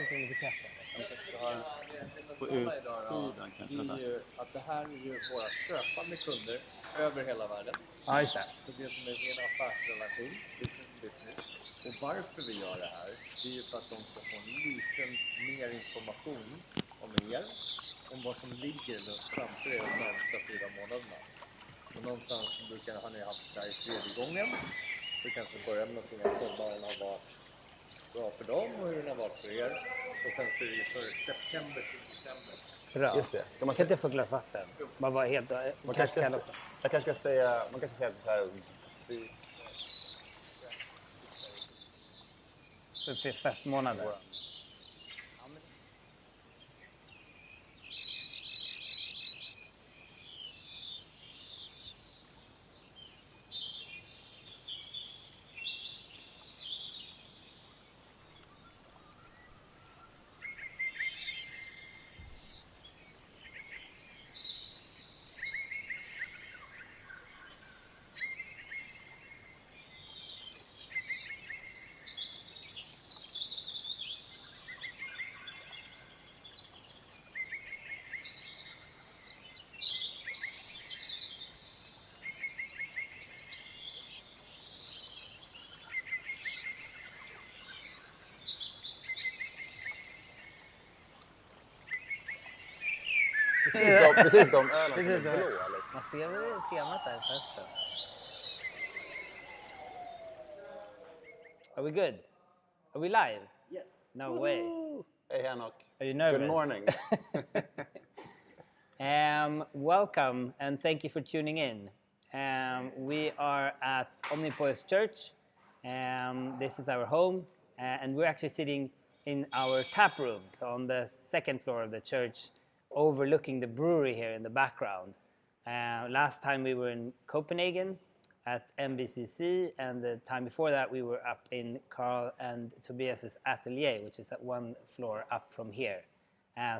inte lite kaffe. På utsidan kanske. Det är ju att det här är ju våra köpande kunder över hela världen. Ja, just det. Så det som är en affärsrelation, business to business. Och varför vi gör det här, det är ju för att de ska få en liten mer information om er. Om vad som ligger framför er de närmsta 4 månaderna. Och någonstans har ni haft det här i 3:e gången. Så kanske börja med någonting att sommaren har varit bra för dem och hur den har varit för er. Och sen så är det för september till december. Bra. Just det. Man ska inte få glas vatten. Man var helt... Man kanske ska säga att det är så här... För festmånader. Precis de ölen som är blå. Man ser väl temat där i festen. Are we good? Are we live? Yes. No way. Hey Hanok. Are you nervous? Good morning. Welcome and thank you for tuning in. We are at Omnipollo's church. This is our home and we're actually sitting in our tap room, so on the 2nd floor of the church, overlooking the brewery here in the background. Last time we were in Copenhagen at MBCC, and the time before that we were up in Carl and Tobias's atelier, which is at 1 floor up from here.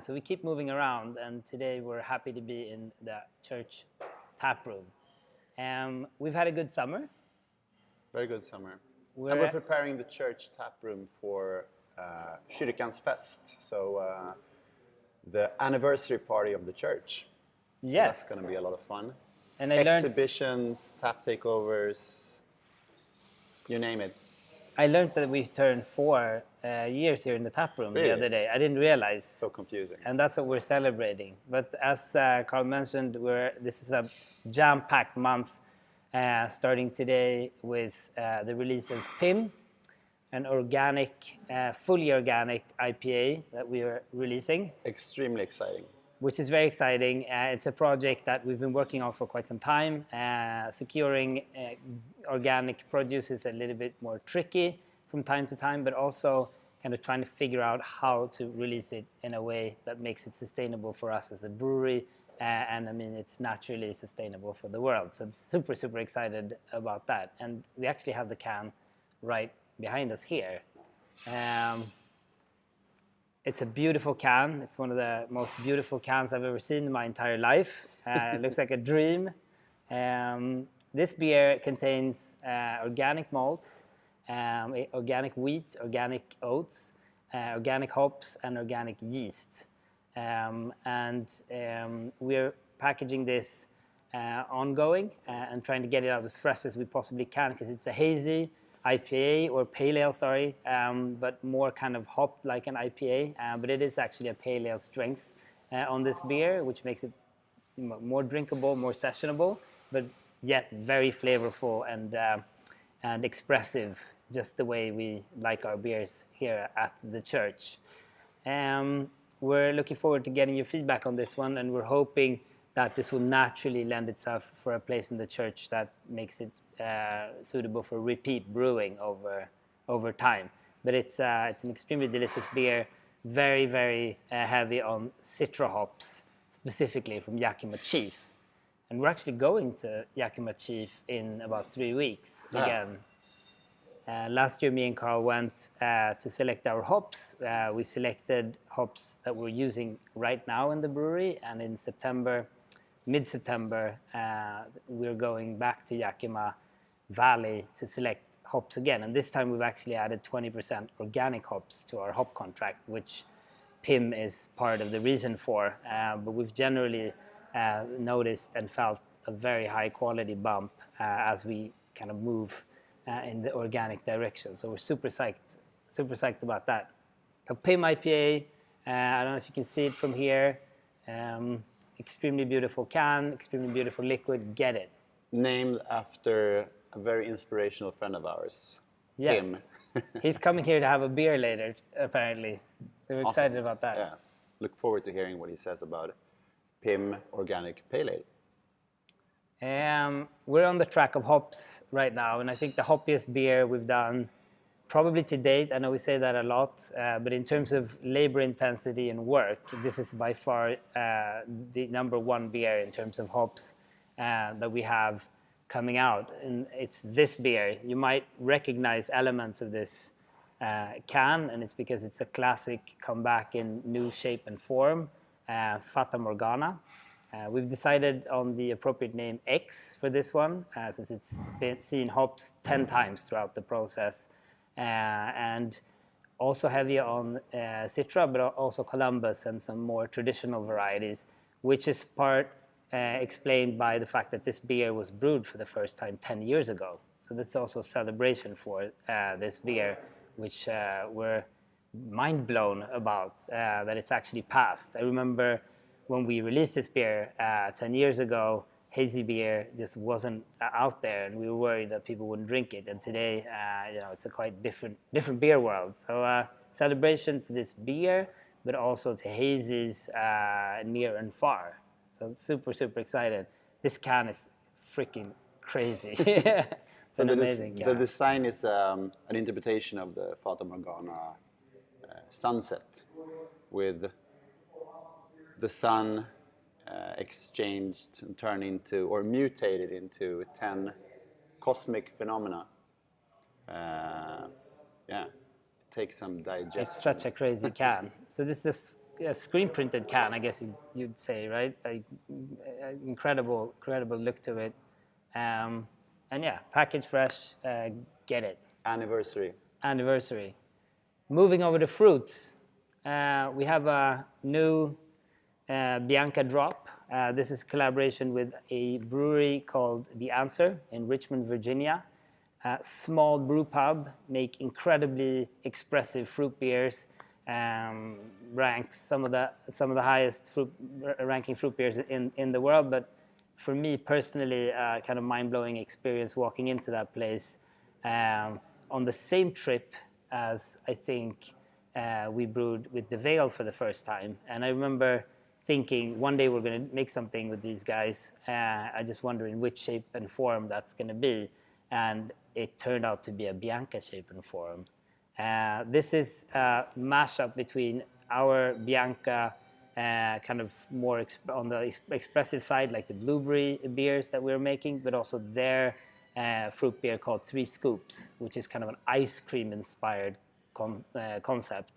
So we keep moving around, and today we're happy to be in the church tap room. We've had a good summer. Very good summer. And we're preparing the church tap room for Kyrkans fest. So the anniversary party of the church. Yes. So that's going to be a lot of fun. And Exhibitions, tap takeovers, you name it. I learned that we turned 4 years here in the tap room the other day. I didn't realize. So confusing. And that's what we're celebrating. But as Carl mentioned, this is a jam-packed month, starting today with the release of PIM, an organic, fully organic IPA that we are releasing. Extremely exciting. Which is very exciting. It's a project that we've been working on for quite some time. Securing organic produce is a little bit more tricky from time to time, but also kind of trying to figure out how to release it in a way that makes it sustainable for us as a brewery. And I mean, it's naturally sustainable for the world. So I'm super, super excited about that. And we actually have the can right behind us here. It's a beautiful can. It's one of the most beautiful cans I've ever seen in my entire life. It looks like a dream. This beer contains organic malts, organic wheat, organic oats, organic hops, and organic yeast. We're packaging this ongoing and trying to get it out as fresh as we possibly can, because it's a hazy IPA, or pale ale, sorry, but more kind of hopped like an IPA, but it is actually a pale ale strength on this beer, which makes it more drinkable, more sessionable, but yet very flavorful and expressive, just the way we like our beers here at the church. We're looking forward to getting your feedback on this one, and we're hoping that this will naturally lend itself for a place in the church that makes it suitable for repeat brewing over time. But it's an extremely delicious beer, very, very heavy on citra hops, specifically from Yakima Chief. And we're actually going to Yakima Chief in about 3 weeks again. Last year, me and Carl went to select our hops. We selected hops that we're using right now in the brewery, and in September, mid-September, we're going back to Yakima Valley to select hops again. And this time we've actually added 20% organic hops to our hop contract, which PIM is part of the reason for. But we've generally noticed and felt a very high quality bump as we kind of move in the organic direction. So we're super psyched about that. So PIM IPA, I don't know if you can see it from here. Extremely beautiful can, extremely beautiful liquid, get it. Named after a very inspirational friend of ours, Yes. Pim. He's coming here to have a beer later, apparently. We're excited about that. Yeah. Look forward to hearing what he says about Pim Organic Pale Ale. We're on the track of hops right now, and I think the hoppiest beer we've done probably to date. I know we say that a lot, but in terms of labor intensity and work, this is by far the #1 beer in terms of hops that we have coming out. And it's this beer. You might recognize elements of this can, and it's because it's a classic comeback in new shape and form, Fata Morgana. We've decided on the appropriate name X for this one, since it's been seen hops 10 times throughout the process. And also heavy on Citra, but also Columbus and some more traditional varieties, which is part explained by the fact that this beer was brewed for the first time 10 years ago. So that's also a celebration for this beer, which we're mind blown about, that it's actually passed. I remember when we released this beer 10 years ago, hazy beer just wasn't out there, and we were worried that people wouldn't drink it. And today, it's a quite different beer world. So celebration to this beer, but also to hazies near and far. So super excited. This can is freaking crazy. It's an amazing can. The design is an interpretation of the Fata Morgana sunset, with the sun exchanged and turned into, or mutated into, 10 cosmic phenomena. It takes some digestion. It's such a crazy can. So this is a screen printed can, I guess you'd say, right? Like, incredible look to it. And yeah, package fresh, get it. Anniversary. Moving over to fruits, we have a new Bianca drop. This is a collaboration with a brewery called The Answer in Richmond, Virginia. Small brew pub, make incredibly expressive fruit beers. Ranks some of the highest ranking fruit beers in the world. But for me personally, kind of mind-blowing experience walking into that place on the same trip as I think we brewed with the Veil for the first time. And I remember thinking one day we're going to make something with these guys. I just wonder in which shape and form that's going to be. And it turned out to be a Bianca shape and form. This is a mashup between our Bianca, kind of more on the expressive side, like the blueberry beers that we're making, but also their fruit beer called 3 Scoops, which is kind of an ice cream inspired concept.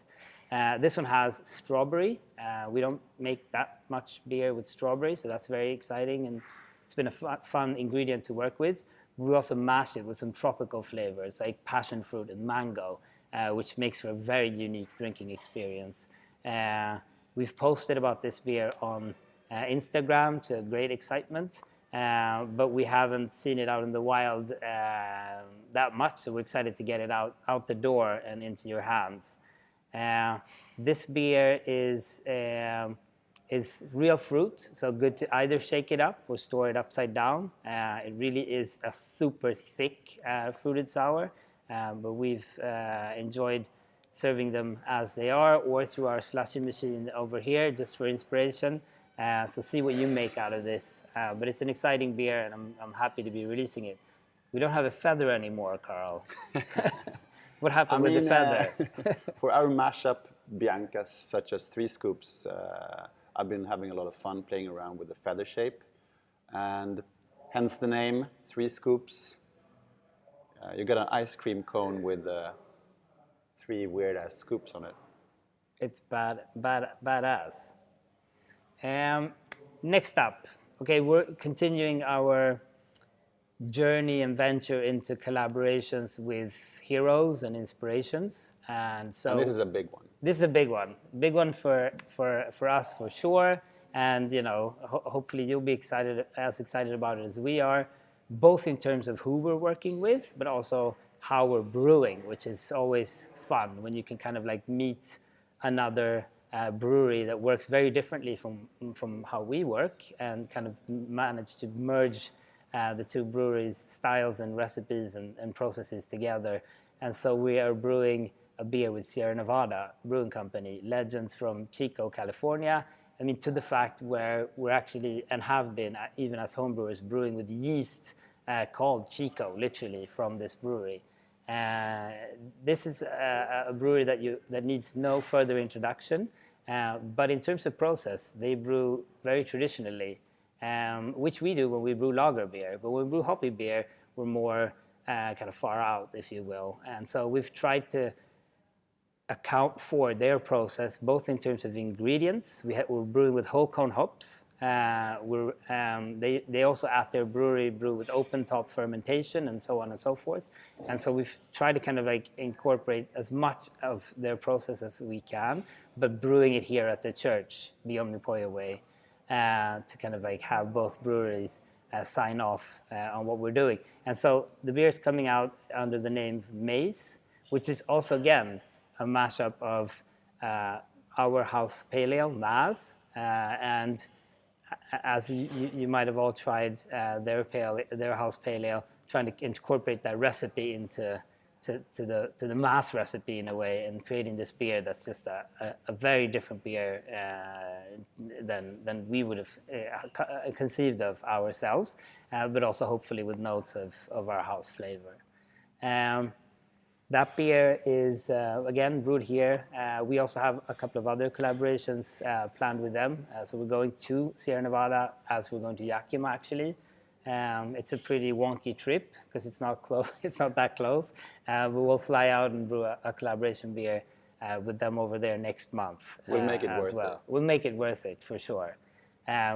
This one has strawberry. We don't make that much beer with strawberry, so that's very exciting, and it's been a fun ingredient to work with. We also mash it with some tropical flavors like passion fruit and mango, which makes for a very unique drinking experience. We've posted about this beer on Instagram to great excitement, but we haven't seen it out in the wild that much, so we're excited to get it out the door and into your hands. This beer is real fruit, so good to either shake it up or store it upside down. It really is a super thick fruited sour, but we've enjoyed serving them as they are or through our slushy machine over here just for inspiration. So see what you make out of this. But it's an exciting beer, and I'm happy to be releasing it. We don't have a feather anymore, Carl. What happened with the feather? For our mashup Biancas, such as 3 Scoops, I've been having a lot of fun playing around with the feather shape, and hence the name 3 Scoops. You got an ice cream cone with 3 weird-ass scoops on it. It's badass. Next up, okay, we're continuing our journey and venture into collaborations with heroes and inspirations. And so And this is a big one. this is a big one for us for sure. And hopefully you'll be as excited about it as we are, both in terms of who we're working with, but also how we're brewing, which is always fun when you can kind of like meet another brewery that works very differently from how we work, and kind of manage to merge the two breweries' styles and recipes and processes together. And so we are brewing a beer with Sierra Nevada Brewing Company, legends from Chico, California. I mean, to the fact where we're actually, and have been, even as homebrewers, brewing with yeast called Chico, literally, from this brewery. This is a brewery that needs no further introduction, but in terms of process, they brew very traditionally, which we do when we brew lager beer. But when we brew hoppy beer, we're more kind of far out, if you will. And so we've tried to account for their process, both in terms of ingredients. We're brewing with whole cone hops. They also at their brewery brew with open top fermentation and so on and so forth. And so we've tried to kind of like incorporate as much of their process as we can, but brewing it here at the church, the Omnipollo way, to kind of like have both breweries sign off on what we're doing. And so the beer is coming out under the name Maze, which is also, again, a mashup of our house pale ale, Maz, and as you might have all tried their house pale ale, trying to incorporate that recipe into the Maz recipe in a way, and creating this beer that's just a very different beer than we would have conceived of ourselves, but also hopefully with notes of our house flavor. That beer is, again, brewed here. We also have a couple of other collaborations planned with them. So we're going to Sierra Nevada as we're going to Yakima, actually. It's a pretty wonky trip because it's not that close. But we'll fly out and brew a collaboration beer with them over there next month. We'll make it as worth well. it. We'll make it worth it, for sure.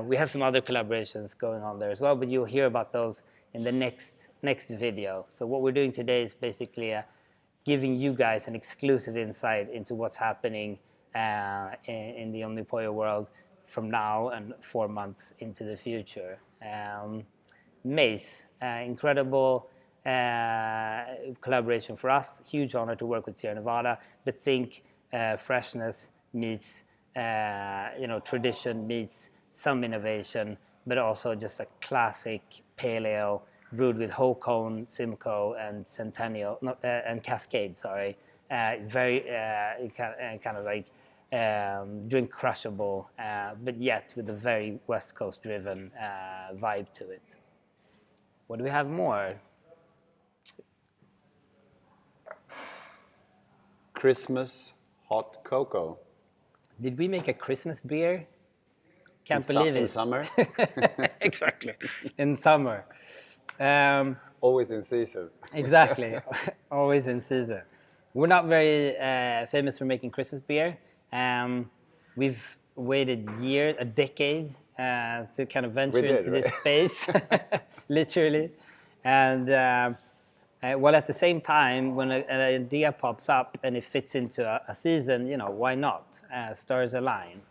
We have some other collaborations going on there as well, but you'll hear about those in the next video. So what we're doing today is basically giving you guys an exclusive insight into what's happening in the Omnipollo world from now and 4 months into the future. Mace, incredible collaboration for us. Huge honor to work with Sierra Nevada, but think freshness meets tradition meets some innovation, but also just a classic pale ale brewed with whole cone, Simcoe, and Centennial, and Cascade. Sorry, very kind of like drink crushable, but yet with a very West Coast driven vibe to it. What do we have more? Christmas hot cocoa. Did we make a Christmas beer? Can't believe it. In summer? Exactly, in summer. Always in season. Exactly, always in season. We're not very famous for making Christmas beer. We've waited a decade to kind of venture into this space, literally. And while at the same time, when an idea pops up and it fits into a season, why not? Stars align.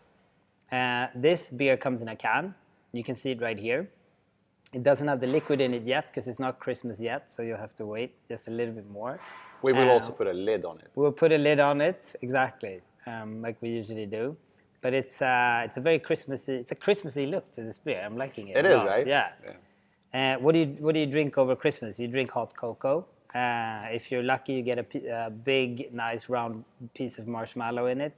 This beer comes in a can. You can see it right here. It doesn't have the liquid in it yet because it's not Christmas yet, so you'll have to wait just a little bit more. We will also put a lid on it. We'll put a lid on it, exactly, like we usually do. But it's a very Christmassy look to this beer. I'm liking it. It is, right? Yeah. What do you drink over Christmas? You drink hot cocoa. If you're lucky, you get a big, nice, round piece of marshmallow in it.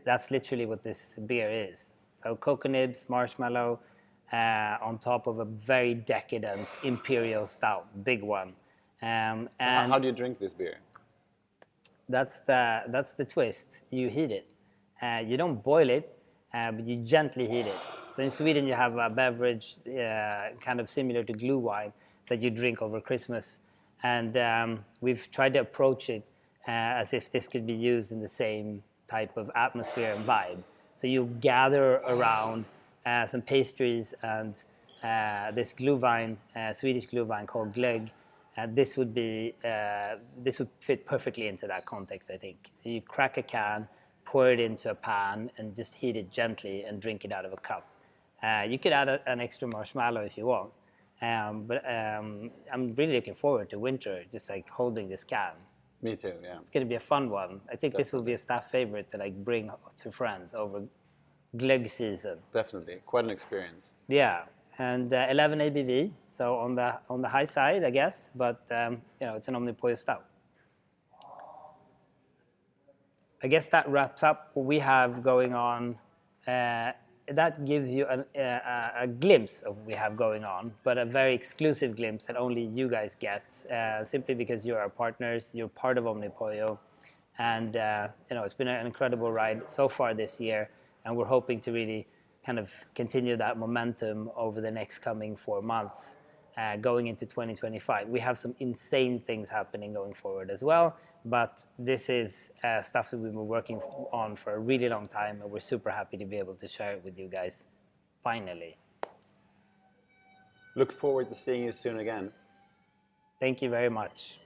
That's literally what this beer is. So cocoa nibs, marshmallow, on top of a very decadent imperial stout, big one. So how do you drink this beer? That's the twist. You heat it. You don't boil it, but you gently heat it. So in Sweden, you have a beverage kind of similar to glue wine that you drink over Christmas, and we've tried to approach it as if this could be used in the same type of atmosphere and vibe. So you gather around some pastries and this glühwein, Swedish glühwein called glögg. This would fit perfectly into that context, I think. So you crack a can, pour it into a pan, and just heat it gently and drink it out of a cup. You could add an extra marshmallow if you want. But I'm really looking forward to winter, just like holding this can. Me too, yeah. It's going to be a fun one. I think this will be a staff favorite to like bring to friends over glögg season. Definitely, quite an experience. Yeah, and 11 ABV, so on the high side, I guess. But it's an Omnipollo stout. I guess that wraps up what we have going on. That gives you a glimpse of what we have going on, but a very exclusive glimpse that only you guys get, simply because you're our partners, you're part of Omnipollo, and it's been an incredible ride so far this year, and we're hoping to really kind of continue that momentum over the next coming 4 months, going into 2025. We have some insane things happening going forward as well, but this is stuff that we've been working on for a really long time, and we're super happy to be able to share it with you guys finally. Look forward to seeing you soon again. Thank you very much.